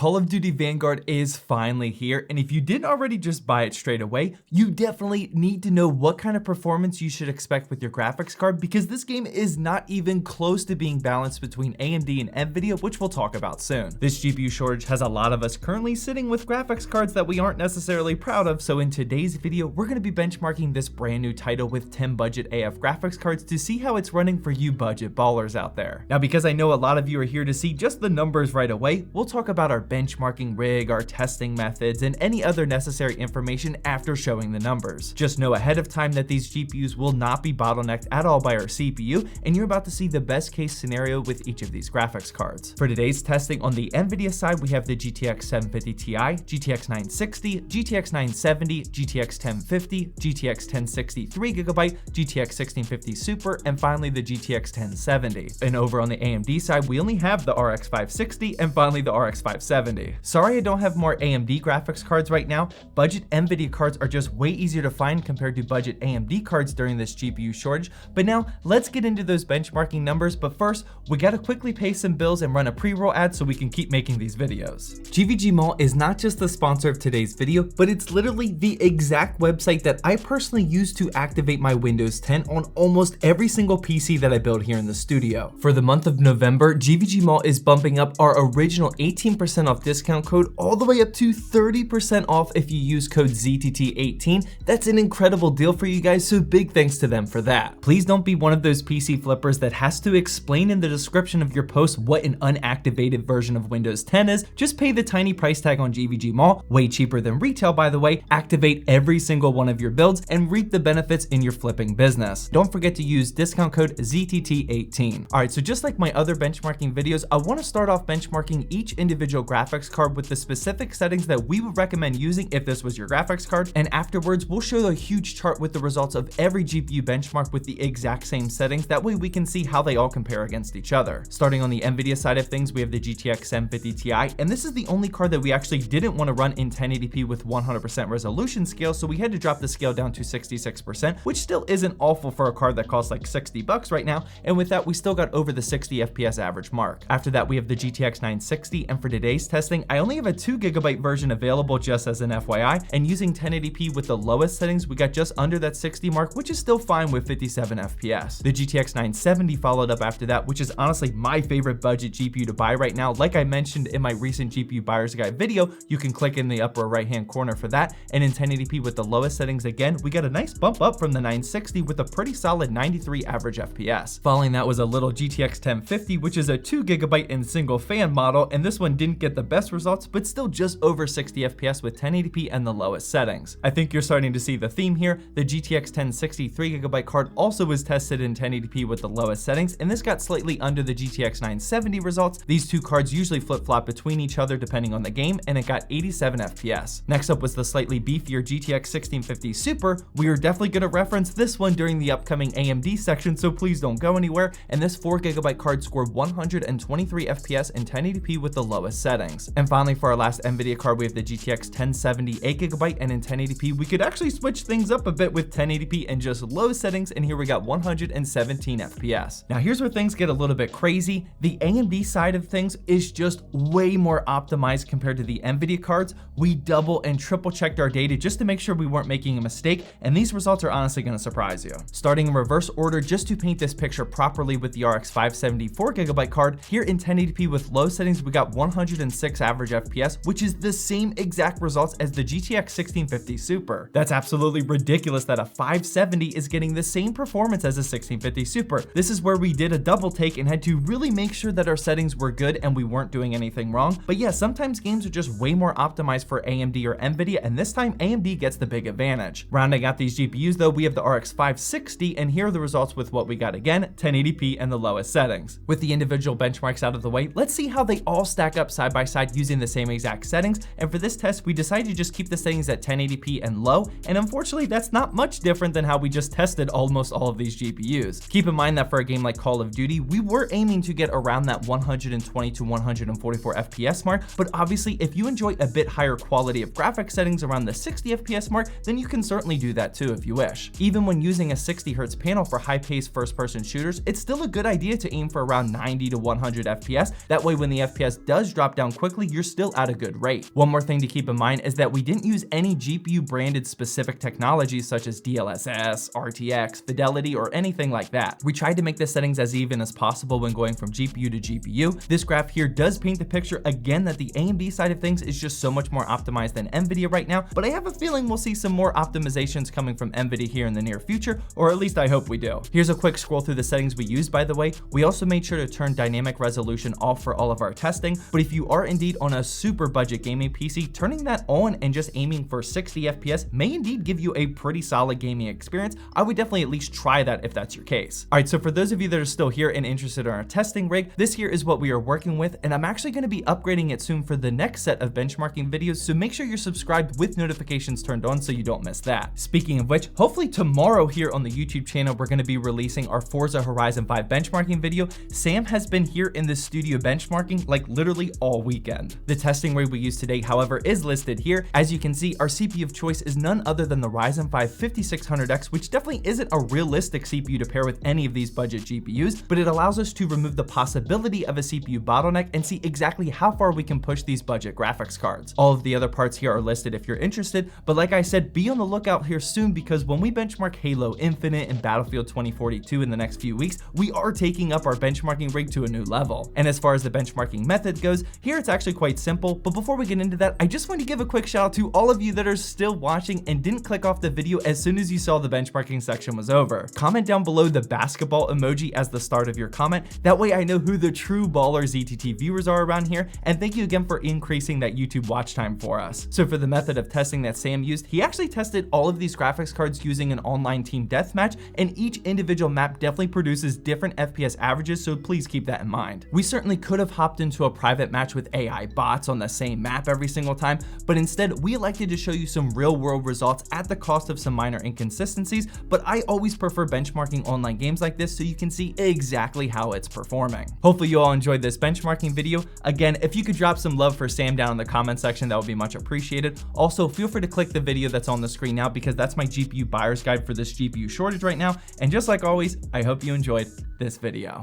Call of Duty Vanguard is finally here, and if you didn't already just buy it straight away, you definitely need to know what kind of performance you should expect with your graphics card, because this game is not even close to being balanced between AMD and NVIDIA, which we'll talk about soon. This GPU shortage has a lot of us currently sitting with graphics cards that we aren't necessarily proud of, so in today's video, we're going to be benchmarking this brand new title with 10 budget AF graphics cards to see how it's running for you budget ballers out there. Now, because I know a lot of you are here to see just the numbers right away, we'll talk about our benchmarking rig, our testing methods, and any other necessary information after showing the numbers. Just know ahead of time that these GPUs will not be bottlenecked at all by our CPU, and you're about to see the best case scenario with each of these graphics cards. For today's testing on the NVIDIA side, we have the GTX 750 Ti, GTX 960, GTX 970, GTX 1050, GTX 1060 3GB, GTX 1650 Super, and finally the GTX 1070. And over on the AMD side, we only have the RX 560 and finally the RX 570. Sorry I don't have more AMD graphics cards right now. Budget NVIDIA cards are just way easier to find compared to budget AMD cards during this GPU shortage. But now let's get into those benchmarking numbers. But first, we gotta quickly pay some bills and run a pre-roll ad so we can keep making these videos. GVG Mall is not just the sponsor of today's video, but it's literally the exact website that I personally use to activate my Windows 10 on almost every single PC that I build here in the studio. For the month of November, GVG Mall is bumping up our original 18% off discount code all the way up to 30% off if you use code ZTT18. That's an incredible deal for you guys, so big thanks to them for that. Please don't be one of those PC flippers that has to explain in the description of your post what an unactivated version of Windows 10 is. Just pay the tiny price tag on GVG Mall, way cheaper than retail by the way, activate every single one of your builds, and reap the benefits in your flipping business. Don't forget to use discount code ZTT18. Alright, so just like my other benchmarking videos, I want to start off benchmarking each individual graphics card with the specific settings that we would recommend using if this was your graphics card, and afterwards we'll show a huge chart with the results of every GPU benchmark with the exact same settings. That way we can see how they all compare against each other. Starting on the NVIDIA side of things, we have the GTX 750 Ti, and this is the only card that we actually didn't want to run in 1080p with 100% resolution scale, so we had to drop the scale down to 66%, which still isn't awful for a card that costs like $60 right now, and with that we still got over the 60 FPS average mark. After that we have the GTX 960, and for today's testing I only have a 2GB version available just as an FYI, and using 1080p with the lowest settings we got just under that 60 mark, which is still fine with 57 FPS. The GTX 970 followed up after that, which is honestly my favorite budget GPU to buy right now. Like I mentioned in my recent GPU buyer's guide video, you can click in the upper right hand corner for that, and in 1080p with the lowest settings again we got a nice bump up from the 960 with a pretty solid 93 average FPS. Following that was a little GTX 1050, which is a 2GB and single fan model, and this one didn't get the best results but still just over 60 FPS with 1080p and the lowest settings. I think you're starting to see the theme here. The GTX 1060 3GB card also was tested in 1080p with the lowest settings, and this got slightly under the GTX 970 results. These two cards usually flip-flop between each other depending on the game, and it got 87 FPS. Next up was the slightly beefier GTX 1650 Super. We are definitely going to reference this one during the upcoming AMD section, so please don't go anywhere, and this 4GB card scored 123 FPS in 1080p with the lowest settings. And finally, for our last NVIDIA card, we have the GTX 1070 8GB, and in 1080p we could actually switch things up a bit with 1080p and just low settings, and here we got 117 FPS. Now here's where things get a little bit crazy. The AMD side of things is just way more optimized compared to the NVIDIA cards. We double and triple checked our data just to make sure we weren't making a mistake, and these results are honestly going to surprise you. Starting in reverse order, just to paint this picture properly with the RX 570 4GB card, here in 1080p with low settings we got 106 average FPS, which is the same exact results as the GTX 1650 Super. That's absolutely ridiculous that a 570 is getting the same performance as a 1650 Super. This is where we did a double take and had to really make sure that our settings were good and we weren't doing anything wrong. But yeah, sometimes games are just way more optimized for AMD or NVIDIA, and this time AMD gets the big advantage. Rounding out these GPUs though, we have the RX 560, and here are the results with what we got again, 1080p and the lowest settings. With the individual benchmarks out of the way, let's see how they all stack up side by side using the same exact settings, and for this test we decided to just keep the settings at 1080p and low, and unfortunately that's not much different than how we just tested almost all of these GPUs. Keep in mind that for a game like Call of Duty, we were aiming to get around that 120 to 144 FPS mark, but obviously if you enjoy a bit higher quality of graphics settings around the 60 FPS mark, then you can certainly do that too if you wish. Even when using a 60Hz panel for high-paced first-person shooters, it's still a good idea to aim for around 90 to 100 FPS. That way when the FPS does drop down down quickly, you're still at a good rate. One more thing to keep in mind is that we didn't use any GPU branded specific technologies such as DLSS, RTX, Fidelity, or anything like that. We tried to make the settings as even as possible when going from GPU to GPU. This graph here does paint the picture again that the AMD side of things is just so much more optimized than NVIDIA right now, but I have a feeling we'll see some more optimizations coming from NVIDIA here in the near future, or at least I hope we do. Here's a quick scroll through the settings we used, by the way. We also made sure to turn dynamic resolution off for all of our testing, but if you are indeed on a super budget gaming PC, turning that on and just aiming for 60 FPS may indeed give you a pretty solid gaming experience. I would definitely at least try that if that's your case. All right, so for those of you that are still here and interested in our testing rig, this here is what we are working with, and I'm actually going to be upgrading it soon for the next set of benchmarking videos, so make sure you're subscribed with notifications turned on so you don't miss that. Speaking of which, hopefully tomorrow here on the YouTube channel, we're going to be releasing our Forza Horizon 5 benchmarking video. Sam has been here in the studio benchmarking like literally all weekend. The testing rig we use today, however, is listed here. As you can see, our CPU of choice is none other than the Ryzen 5 5600X, which definitely isn't a realistic CPU to pair with any of these budget GPUs, but it allows us to remove the possibility of a CPU bottleneck and see exactly how far we can push these budget graphics cards. All of the other parts here are listed if you're interested, but like I said, be on the lookout here soon, because when we benchmark Halo Infinite and Battlefield 2042 in the next few weeks, we are taking up our benchmarking rig to a new level. And as far as the benchmarking method goes, here it's actually quite simple, but before we get into that, I just want to give a quick shout out to all of you that are still watching and didn't click off the video as soon as you saw the benchmarking section was over. Comment down below the basketball emoji as the start of your comment. That way I know who the true baller ZTT viewers are around here, and thank you again for increasing that YouTube watch time for us. So for the method of testing that Sam used, he actually tested all of these graphics cards using an online team deathmatch, and each individual map definitely produces different FPS averages, so please keep that in mind. We certainly could have hopped into a private match with AI bots on the same map every single time, but instead we elected to show you some real world results at the cost of some minor inconsistencies, but I always prefer benchmarking online games like this so you can see exactly how it's performing. Hopefully you all enjoyed this benchmarking video. Again, if you could drop some love for Sam down in the comment section, that would be much appreciated. Also, feel free to click the video that's on the screen now, because that's my GPU buyer's guide for this GPU shortage right now. And just like always, I hope you enjoyed this video.